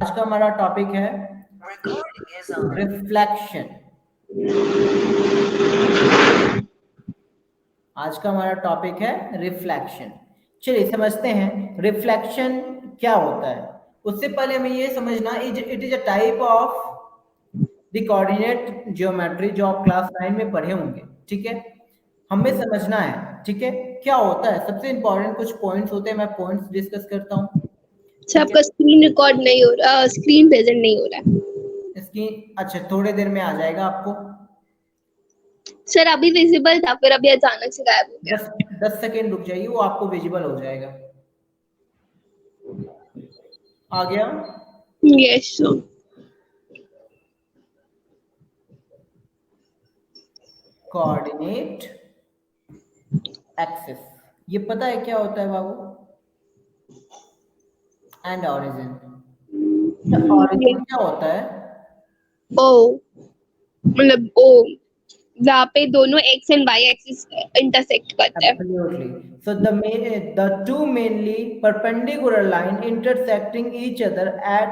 आज का हमारा टॉपिक है रिफ्लेक्शन। आज का हमारा टॉपिक है रिफ्लेक्शन। चलिए समझते हैं रिफ्लेक्शन क्या होता है। उससे पहले हमें ये समझना it is a type of the coordinate geometry जो आप क्लास 9 में पढ़े होंगे। ठीक है, हमें समझना है। ठीक है, क्या होता है, सबसे इंपॉर्टेंट कुछ पॉइंट्स होते हैं, मैं पॉइंट्स डिस्कस करता हूँ। सर आपका स्क्रीन रिकॉर्ड नहीं हो रहा, स्क्रीन प्रेजेंट नहीं हो रहा है। इसकी अच्छा थोड़ी देर में आ जाएगा आपको। सर अभी विजिबल था, फिर अभी अचानक से गायब हो गया। 10 सेकेंड रुक जाइए, वो आपको विजिबल हो जाएगा। आ गया? Yes sir. कोऑर्डिनेट एक्सिस, ये पता है क्या होता है बाबू? And origin. ऑरिजिन क्या होता है? ओ मतलब ओ जहाँ पे दोनों x and y axis intersect करते हैं। Absolutely. So the two mainly perpendicular line intersecting each other at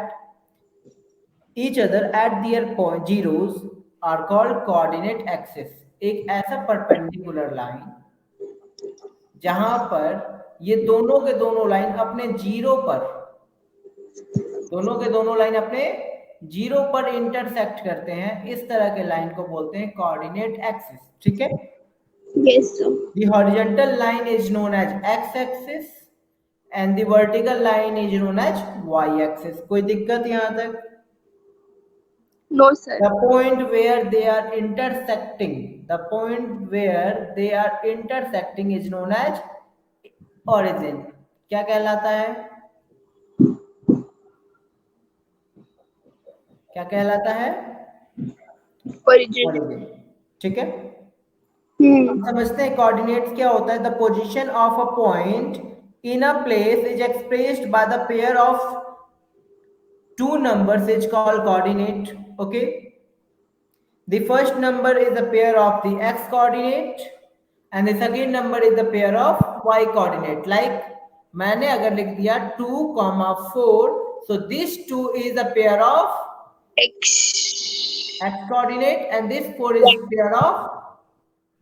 their point zeros are called coordinate axis. एक ऐसा परपेंडिकुलर लाइन जहां पर ये दोनों के दोनों लाइन अपने जीरो पर, दोनों के दोनों लाइन अपने जीरो पर इंटरसेक्ट करते हैं, इस तरह के लाइन को बोलते हैं कोऑर्डिनेट एक्सिस। ठीक है, yes sir. the horizontal line is known as x axis and the vertical line is known as y axis। कोई दिक्कत यहां तक? No sir. The point where they are intersecting, the point where they are intersecting is known as origin। क्या कहलाता है? क्या कहलाता है? ओरिजिन। origin। ठीक है, हम हम्म। समझते हैं कोऑर्डिनेट्स क्या होता है। The position of a point in a place is expressed by the pair of two numbers is called coordinate। Okay, the first number is the pair of the x coordinate and the second number is the pair of y coordinate। like मैंने अगर लिख दिया 2,4, so this 2 is a pair of x x coordinate and this 4 is pair of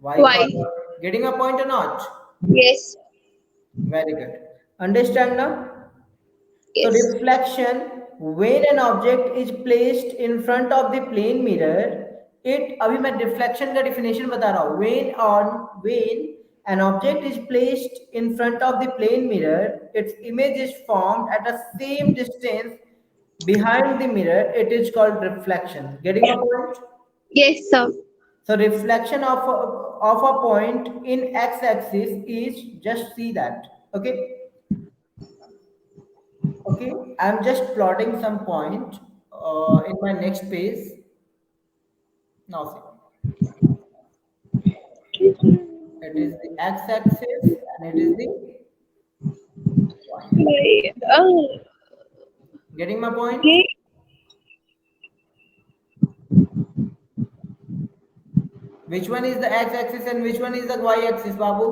y y. coordinate। getting a point or not? Yes Very good, understand now? So yes. reflection, when an object is placed in front of the plane mirror, it, अभी मैं reflection का definition बता रहा हूँ। When an object is placed in front of the plane mirror, its image is formed at the same distance behind the mirror. It is called reflection। Getting my point? Yes sir. So reflection of a point in x-axis is, just see that. Okay. Okay, I'm just plotting some point in my next page. Now see, it is the x-axis and it is the y. Getting my point? ये Which one is the x-axis and which one is the y-axis, Babu?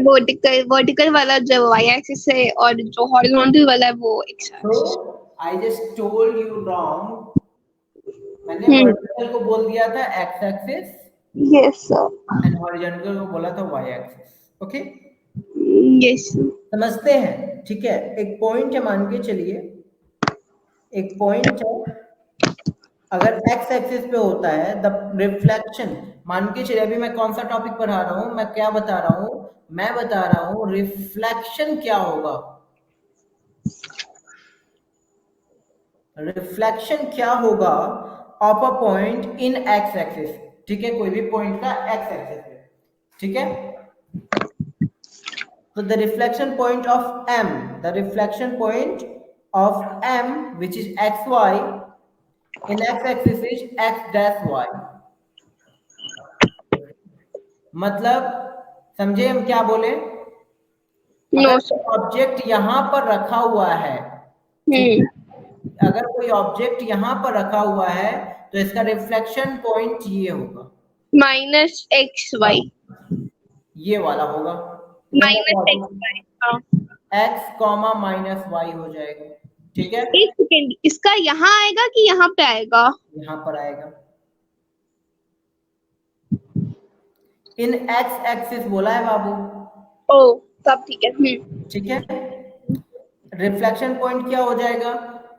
Vertical वाला जो Y axis है और जो horizontal वाला है वो x axis. So I just told you wrong. मैंने हम्म। वर्टिकल को बोल दिया था x-axis yes sir. and horizontal को बोला था y-axis। ओके, यस समझते हैं? ठीक है, एक पॉइंट है, मान के चलिए एक पॉइंट है, अगर x एक्सिस पे होता है द रिफ्लेक्शन, मान के चलिए अभी मैं कौन सा टॉपिक पढ़ा रहा हूं, मैं क्या बता रहा हूं, मैं बता रहा हूं रिफ्लेक्शन क्या होगा। रिफ्लेक्शन क्या होगा of a point in x axis. ठीक है, कोई भी पॉइंट का x एक्सिस पे। ठीक है, तो the reflection point of m, the reflection point of m which is xy in x axis is x dash y। मतलब समझे हम क्या बोले? नो अगर सर। ऑब्जेक्ट यहां पर रखा हुआ है, ठीक है, अगर कोई ऑब्जेक्ट यहां पर रखा हुआ है तो इसका रिफ्लेक्शन पॉइंट ये होगा, माइनस एक्स वाई। ये वाला होगा। Minus x y. हाँ। x कॉमा माइनस वाई हो जाएगा। ठीक है, एक सेकेंड, इसका यहाँ आएगा कि यहाँ पे आएगा? यहाँ पर आएगा। इन एक्स एक्सिस बोला है बाबू, ओ तब ठीक है। ठीक है। रिफ्लेक्शन पॉइंट क्या हो जाएगा,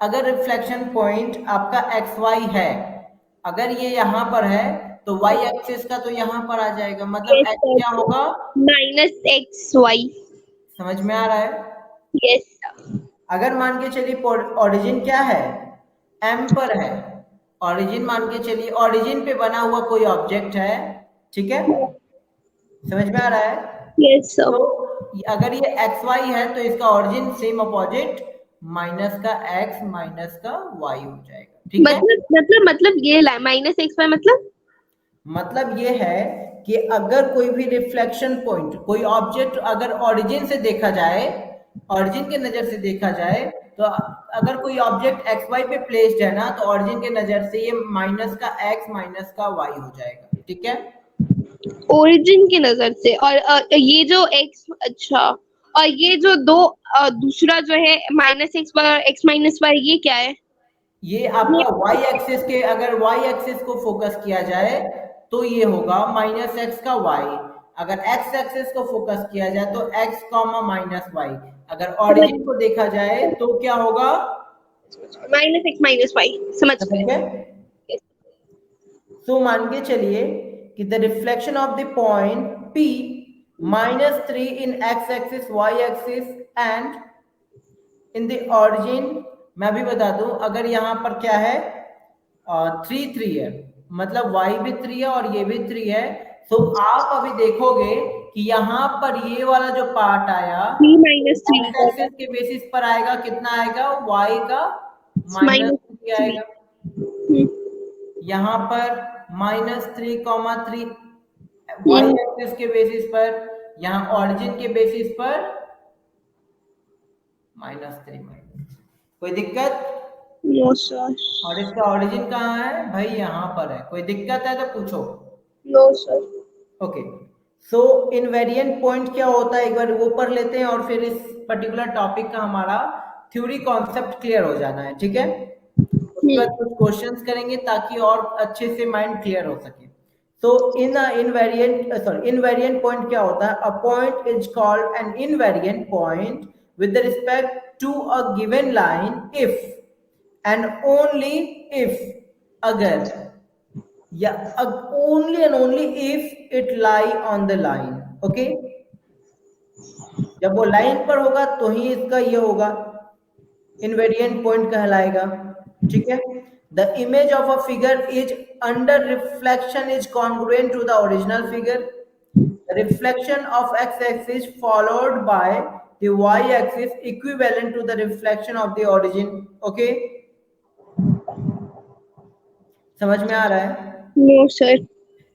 अगर रिफ्लेक्शन पॉइंट आपका एक्स वाई है, अगर ये यहाँ पर है तो वाई एक्सिस का तो यहाँ पर आ जाएगा, मतलब यस एक्स क्या होगा, -xy। समझ में आ रहा है। यस। अगर मान के चलिए ओरिजिन क्या है, एम पर है, ओरिजिन मान के चलिए ओरिजिन पे बना हुआ कोई ऑब्जेक्ट है, ठीक है, समझ में आ रहा है। Yes sir. तो अगर ये एक्स वाई है तो इसका ओरिजिन सेम अपोजिट माइनस का एक्स माइनस का वाई हो जाएगा, ठीक है। मतलब ये -xy मतलब ये है कि अगर कोई भी रिफ्लेक्शन पॉइंट, कोई ऑब्जेक्ट अगर ओरिजिन से देखा जाए, ओरिजिन के नजर से देखा जाए, तो अगर कोई ऑब्जेक्ट एक्स वाई पे प्लेस्ड है ना, तो ओरिजिन के नजर से ये माइनस का एक्स माइनस का वाई हो जाएगा, ठीक है। ओरिजिन की नजर से। और ये जो x, अच्छा, और ये जो दो दूसरा जो है -xy और x-y, ये क्या है? ये आपका y एक्सिस के, अगर y एक्सिस को फोकस किया जाए तो ये होगा माइनस एक्स का y, अगर x एक्सिस को फोकस किया जाए तो x कॉमा माइनस वाई, अगर ओरिजिन को देखा जाए तो क्या होगा, -x-y, समझ समझ गए। गए। तो मान के चलिए कि the reflection of the point P -3 in x axis y axis and in the origin, मैं भी बता दूं, अगर यहाँ पर क्या है 3 है, मतलब y भी 3 है और ये भी 3 है, तो आप अभी देखोगे कि यहाँ पर ये वाला जो पार्ट आया 3 x -3 एक्सिस के बेसिस पर आएगा, कितना आएगा, y का -3 -3। आएगा, यहाँ पर -3,3 y एक्सिस के बेसिस पर, यहाँ ओरिजिन के बेसिस पर -3, कोई दिक्कत। No sir. और इसका ओरिजिन कहाँ है भाई, यहाँ पर है, कोई दिक्कत है तो पूछो। No sir. Okay, so invariant point क्या होता है एक बार वो पढ़ लेते हैं, और फिर इस पर्टिकुलर टॉपिक का हमारा थ्योरी कॉन्सेप्ट क्लियर हो जाना है, ठीक है। उसके बाद कुछ क्वेश्चंस करेंगे ताकि और अच्छे से माइंड क्लियर हो सके। तो इनवेरिएंट पॉइंट क्या होता है, a point is called an invariant point with respect to a given line if and only if, अगर, या only and only if it lie on the line, okay. जब वो लाइन पर होगा तो ही इसका ये होगा, इनवेरिएंट पॉइंट कहलाएगा, ठीक है। The image of a figure is under reflection is congruent to the original figure, reflection of x axis followed by the y axis equivalent to the reflection of the origin, okay, समझ में आ रहा है। No sir.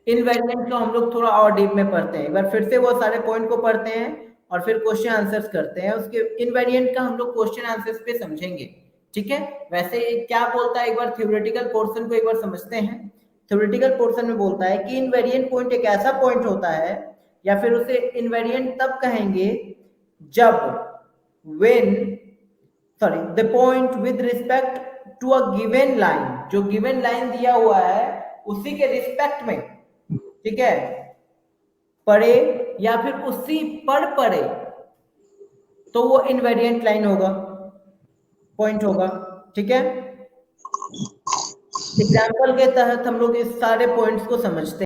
Invariant को हम लोग थोड़ा और deep में पढ़ते हैं, एक बार फिर से वो सारे पॉइंट को पढ़ते हैं और फिर क्वेश्चन आंसर्स करते हैं, उसके इनवेरिएंट का हम लोग क्वेश्चन आंसर्स पे समझेंगे, ठीक है। वैसे क्या बोलता है, एक बार थ्योरेटिकल पोर्शन को एक बार समझते हैं। थ्योरेटिकल पोर्शन में बोलता है कि इनवेरिएंट पॉइंट एक ऐसा पॉइंट होता है, या फिर उसे इनवेरिएंट तब कहेंगे जब when, sorry, the point with respect to a given line, जो गिवन लाइन दिया हुआ है उसी के रिस्पेक्ट में, ठीक है, पड़े या फिर उसी पर पड़े, तो वो इनवेरिएंट लाइन होगा, पॉइंट होगा, ठीक है। एग्जाम्पल के तहत हम लोग इस सारे पॉइंट्स को समझते हैं।